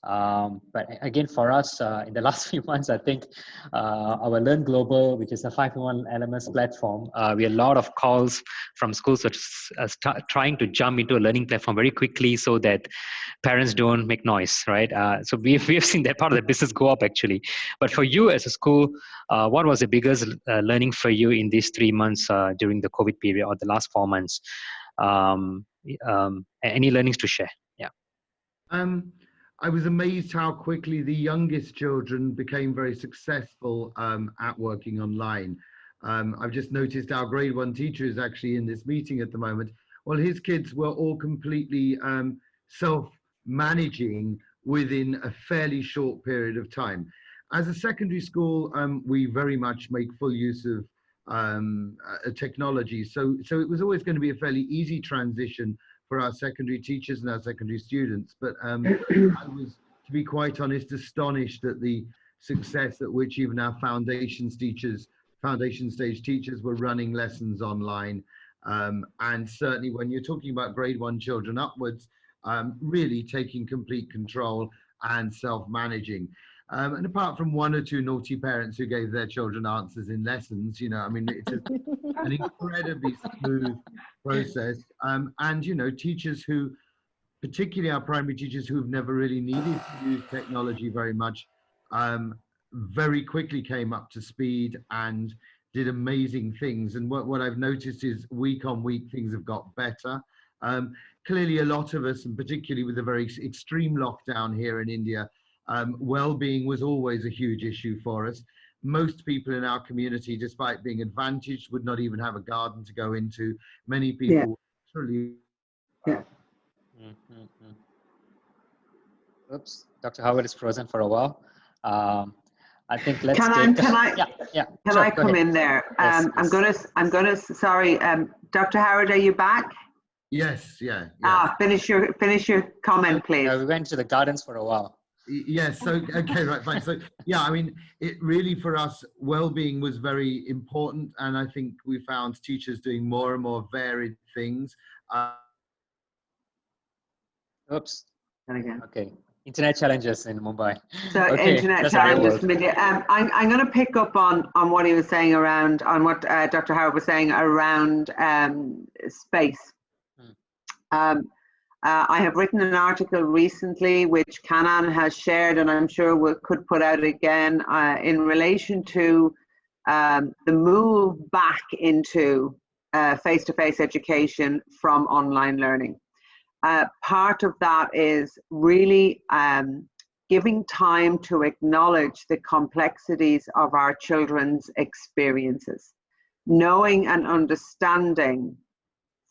But again, for us, in the last few months, I think our Learn Global, which is a 5-in-1 LMS platform, we had a lot of calls from schools trying to jump into a learning platform very quickly so that parents don't make noise, right? So we've seen that part of the business go up actually. But for you as a school, what was the biggest learning for you in these 3 months during the COVID period or the last 4 months? Any learnings to share? Yeah. I was amazed how quickly the youngest children became very successful at working online. I've just noticed our grade 1 teacher is actually in this meeting at the moment. Well, his kids were all completely self-managing within a fairly short period of time. As a secondary school, we very much make full use of technology. So it was always going to be a fairly easy transition for our secondary teachers and our secondary students. But I was, to be quite honest, astonished at the success at which even our foundation stage teachers were running lessons online. And certainly when you're talking about grade 1 children upwards, really taking complete control and self-managing. And apart from 1 or 2 naughty parents who gave their children answers in lessons, I mean, it's an incredibly smooth process. And, teachers who, particularly our primary teachers who've never really needed to use technology very much, very quickly came up to speed and did amazing things. And what I've noticed is week on week, things have got better. Clearly, a lot of us, and particularly with the very extreme lockdown here in India, well-being was always a huge issue for us. Most people in our community, despite being advantaged, would not even have a garden to go into. Many people literally. Yeah. Oops, Dr. Howard is frozen for a while. I think let's Can I come in there? Yes, I'm gonna. Sorry, Dr. Howard, are you back? Yes. Yeah. Finish your comment, please. We went to the gardens for a while. Yes. So okay, right, fine. So yeah, I mean, it really for us, well-being was very important, and I think we found teachers doing more and more varied things. Oops. Again. Okay. Internet challenges in Mumbai. So okay, internet challenges. I'm going to pick up on what he was saying around what Dr. Howard was saying around space. I have written an article recently which Canon has shared, and I'm sure we could put out again in relation to the move back into face-to-face education from online learning. Part of that is really giving time to acknowledge the complexities of our children's experiences, knowing and understanding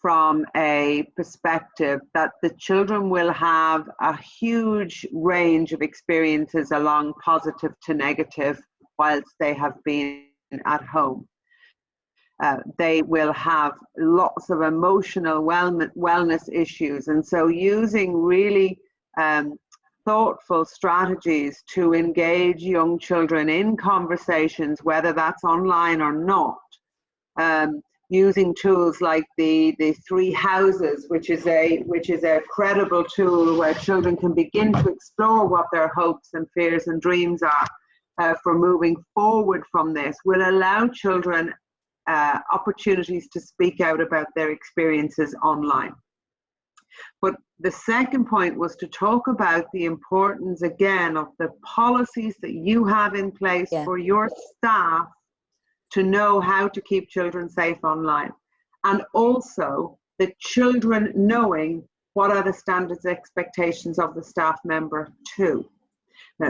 from a perspective that the children will have a huge range of experiences along positive to negative whilst they have been at home. They will have lots of emotional wellness issues. And so using really thoughtful strategies to engage young children in conversations, whether that's online or not, using tools like the 3 houses, which is a credible tool where children can begin to explore what their hopes and fears and dreams are for moving forward from this, will allow children opportunities to speak out about their experiences online. But the second point was to talk about the importance again of the policies that you have in place for your staff to know how to keep children safe online, and also the children knowing what are the standards expectations of the staff member too.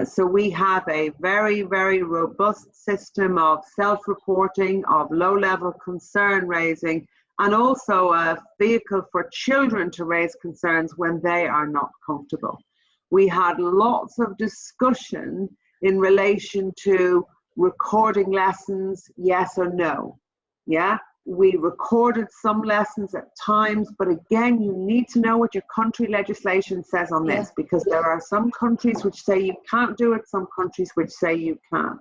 So we have a very, very robust system of self-reporting, of low-level concern raising, and also a vehicle for children to raise concerns when they are not comfortable. We had lots of discussion in relation to recording lessons, yes or no. Yeah, we recorded some lessons at times, but again, you need to know what your country legislation says on this, because there are some countries which say you can't do it, some countries which say you can.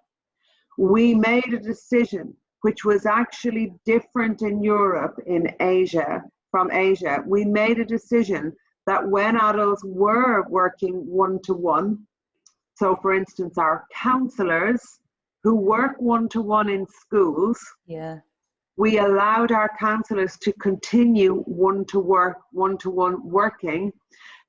We made a decision which was actually different in Europe, in Asia, from Asia. We made a decision that when adults were working one-to-one, so for instance, our counselors who work one-to-one in schools, we allowed our counselors to continue one-to-one working,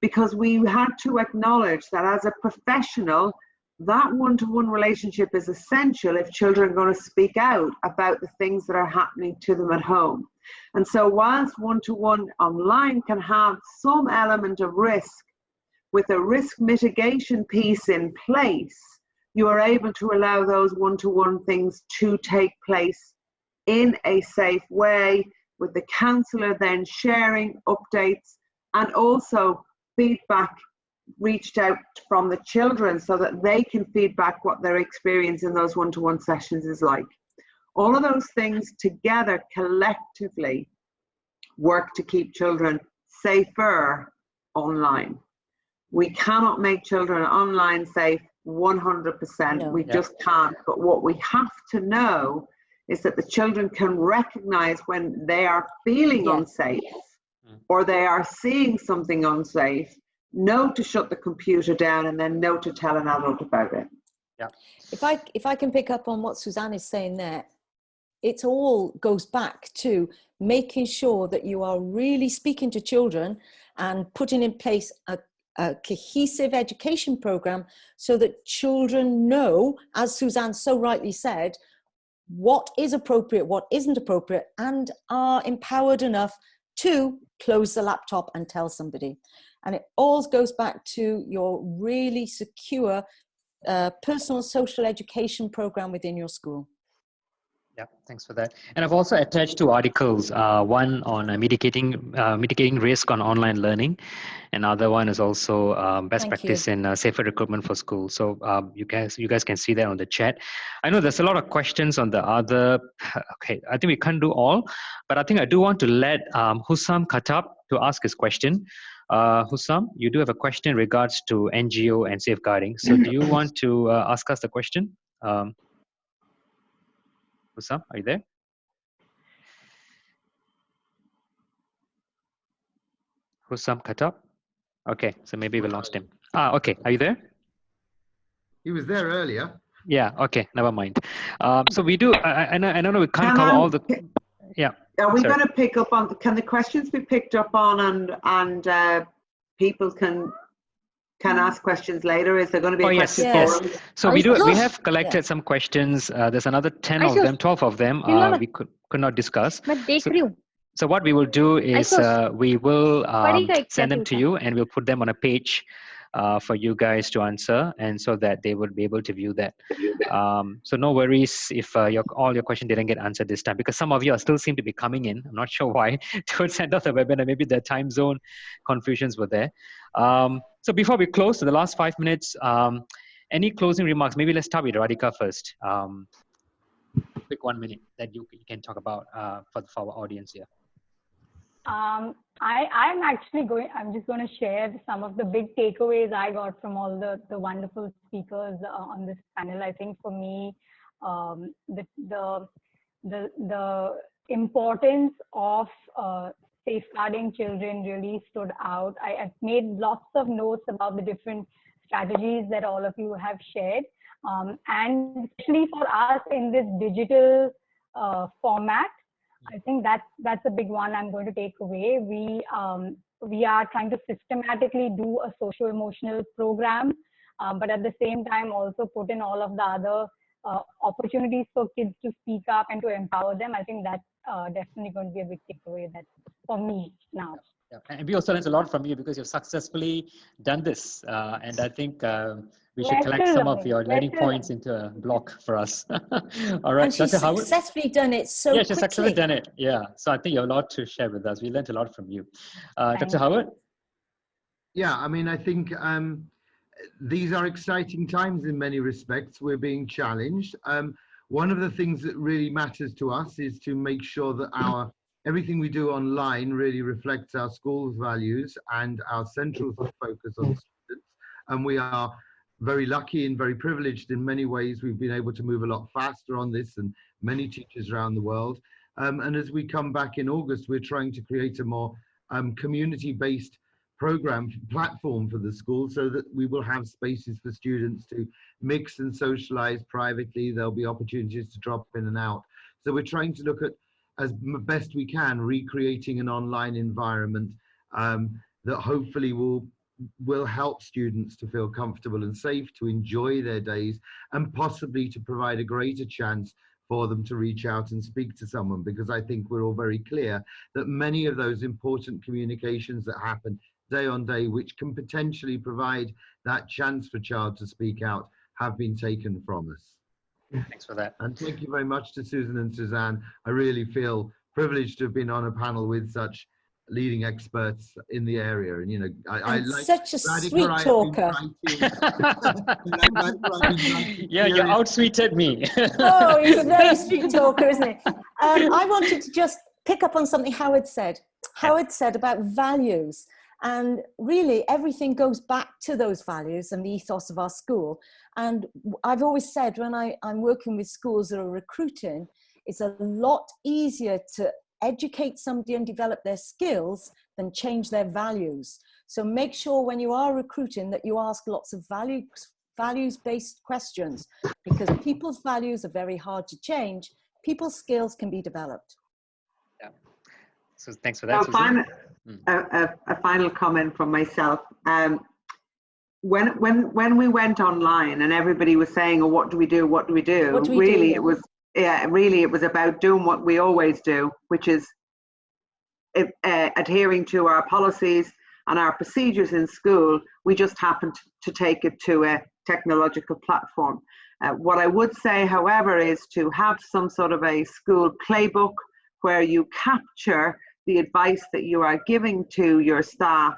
because we had to acknowledge that as a professional, that one-to-one relationship is essential if children are going to speak out about the things that are happening to them at home. And so whilst one-to-one online can have some element of risk, with a risk mitigation piece in place, you are able to allow those one-to-one things to take place in a safe way, with the counsellor then sharing updates and also feedback reached out from the children so that they can feedback what their experience in those one-to-one sessions is like. All of those things together collectively work to keep children safer online. We cannot make children online safe 100%. We just can't. But what we have to know is that the children can recognize when they are feeling unsafe or they are seeing something unsafe, know to shut the computer down, and then know to tell an adult about it. If I can pick up on what Suzanne is saying there, it all goes back to making sure that you are really speaking to children and putting in place a cohesive education program so that children know, as Suzanne so rightly said, what is appropriate, what isn't appropriate, and are empowered enough to close the laptop and tell somebody. And it all goes back to your really secure personal social education program within your school. Yeah, thanks for that. And I've also attached 2 articles, one on mitigating risk on online learning. Another one is also best practice in safer recruitment for schools. So you guys can see that on the chat. I know there's a lot of questions on the other. Okay, I think we can't do all, but I think I do want to let Hussam Khattab to ask his question. Hussam, you do have a question in regards to NGO and safeguarding. So do you want to ask us the question? Hussam, are you there? Hussam Khattab? Okay, so maybe we lost him. Okay, are you there? He was there earlier. Yeah, okay, never mind. So we do, I know we can't cover all the, Are we going to pick up on, can the questions be picked up on and people can ask questions later? Is there going to be a question forum? So we have collected some questions. There's another 10 of them, 12 of them we could not discuss. So what we will do is we will send them to Sir. you, and we'll put them on a page for you guys to answer, and so that they would be able to view that. So no worries if all your questions didn't get answered this time, because some of you are still seem to be coming in. I'm not sure why towards the end of the webinar. Maybe the time zone confusions were there. So before we close to the last 5 minutes, any closing remarks? Maybe let's start with Radhika first. Quick 1 minute that you can talk about for our audience here. I'm just going to share some of the big takeaways I got from all the wonderful speakers on this panel. I think for me, the importance of safeguarding children really stood out. I've made lots of notes about the different strategies that all of you have shared. And especially for us in this digital format, I think that's a big one I'm going to take away. We are trying to systematically do a social-emotional program, but at the same time also put in all of the other opportunities for kids to speak up and to empower them. I think that's definitely going to be a big takeaway that for me now. Yeah. And we also learned a lot from you because you've successfully done this. And I think we should collect some of your learning points into a block for us. All right, and she's Dr. Howard? successfully done it so Yeah, she's quickly. successfully done it. Yeah. So I think you have a lot to share with us. We learned a lot from you. Dr. Howard? Yeah, I mean, I think these are exciting times in many respects. We're being challenged. One of the things that really matters to us is to make sure that everything we do online really reflects our school's values and our central focus on students. And we are very lucky and very privileged in many ways. We've been able to move a lot faster on this than many teachers around the world. And as we come back in August, we're trying to create a more community-based platform for the school, so that we will have spaces for students to mix and socialize privately. There'll be opportunities to drop in and out. So we're trying to look at, as best we can, recreating an online environment that hopefully will help students to feel comfortable and safe, to enjoy their days, and possibly to provide a greater chance for them to reach out and speak to someone, because I think we're all very clear that many of those important communications that happen day on day, which can potentially provide that chance for a child to speak out, have been taken from us. Thanks for that. And thank you very much to Susan and Suzanne. I really feel privileged to have been on a panel with such leading experts in the area. And, you know, I like such a sweet talker. Yeah, you outsweeted me. Oh, he's a very sweet talker, isn't he? I wanted to just pick up on something Howard said. Howard said about values. And really, everything goes back to those values and the ethos of our school. And I've always said, when I'm working with schools that are recruiting, it's a lot easier to educate somebody and develop their skills than change their values. So make sure when you are recruiting that you ask lots of values-based questions, because people's values are very hard to change. People's skills can be developed. Yeah. So thanks for that, Susan. A final comment from myself. When we went online and everybody was saying, "Oh, what do we do? What do we do?" It was about doing what we always do, which is adhering to our policies and our procedures in school. We just happened to take it to a technological platform. What I would say, however, is to have some sort of a school playbook where you capture the advice that you are giving to your staff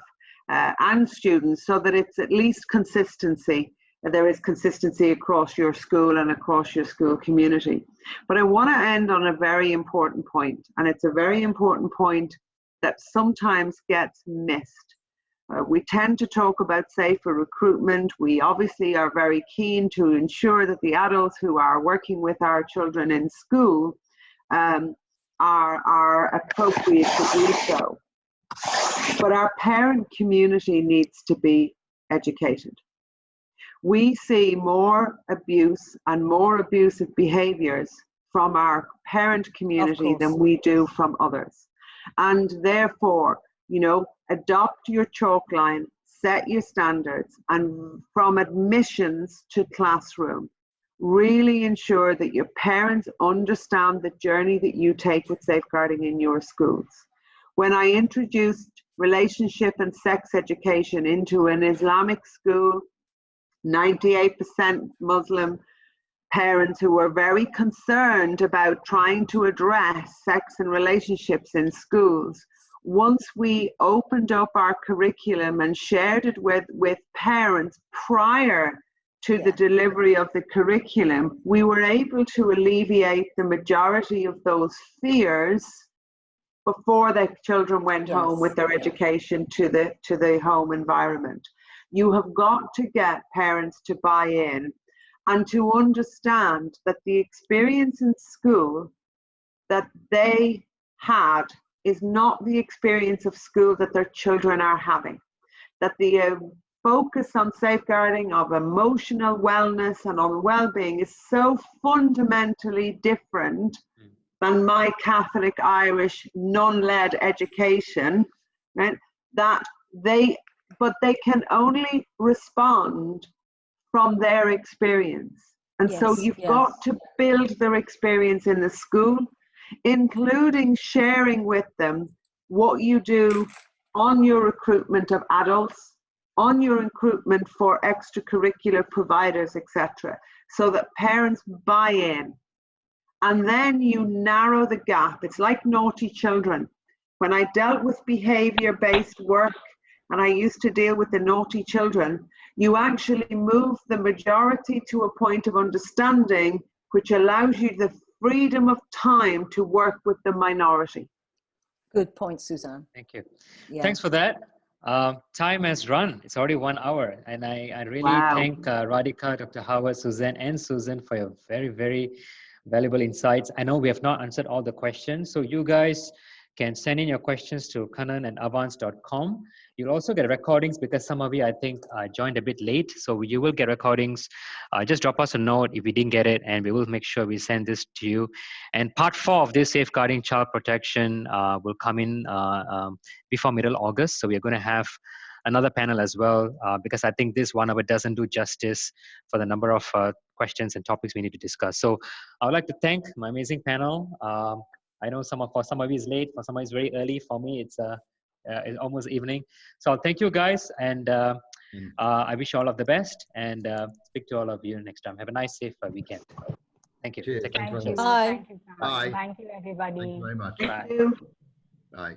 and students, so that it's at least consistency. There is consistency across your school and across your school community. But I want to end on a very important point, and it's a very important point that sometimes gets missed. We tend to talk about safer recruitment. We obviously are very keen to ensure that the adults who are working with our children in school are appropriate to do so. But our parent community needs to be educated. We see more abuse and more abusive behaviours from our parent community than we do from others. And therefore, you know, adopt your chalk line, set your standards, and from admissions to classroom, really ensure that your parents understand the journey that you take with safeguarding in your schools. When I introduced relationship and sex education into an Islamic school, 98% Muslim parents who were very concerned about trying to address sex and relationships in schools, once we opened up our curriculum and shared it with parents prior to the delivery of the curriculum, we were able to alleviate the majority of those fears before the children went home with their education to the home environment. You have got to get parents to buy in and to understand that the experience in school that they had is not the experience of school that their children are having. That the focus on safeguarding of emotional wellness and on well-being is so fundamentally different than my Catholic Irish non-led education, right? That they can only respond from their experience. And so you've got to build their experience in the school, including sharing with them what you do on your recruitment of adults, on your recruitment for extracurricular providers, etc., so that parents buy in. And then you narrow the gap. It's like naughty children. When I dealt with behavior-based work and I used to deal with the naughty children, you actually move the majority to a point of understanding, which allows you the freedom of time to work with the minority. Good point, Suzanne. Thank you. Thanks for that. Time has run. It's already 1 hour. And I really thank Radhika, Dr. Howard, Suzanne, and Susan for your very, very valuable insights. I know we have not answered all the questions, so you guys can send in your questions to kanan@avvanz.com. You'll also get recordings because some of you, I think, joined a bit late. So you will get recordings. Just drop us a note if we didn't get it, and we will make sure we send this to you. And part 4 of this Safeguarding Child Protection will come in before middle August. So we're going to have another panel as well, because I think this 1 hour doesn't do justice for the number of questions and topics we need to discuss. So I would like to thank my amazing panel. I know for some of you it's late, for some of you it's very early. For me, it's almost evening. So thank you guys, and I wish you all of the best, and speak to all of you next time. Have a nice, safe weekend. Thank you. Cheers. Thank you. Bye. Thank you, Sam. Bye. Thank you, everybody. Thank you very much. Bye. Thank you. Bye.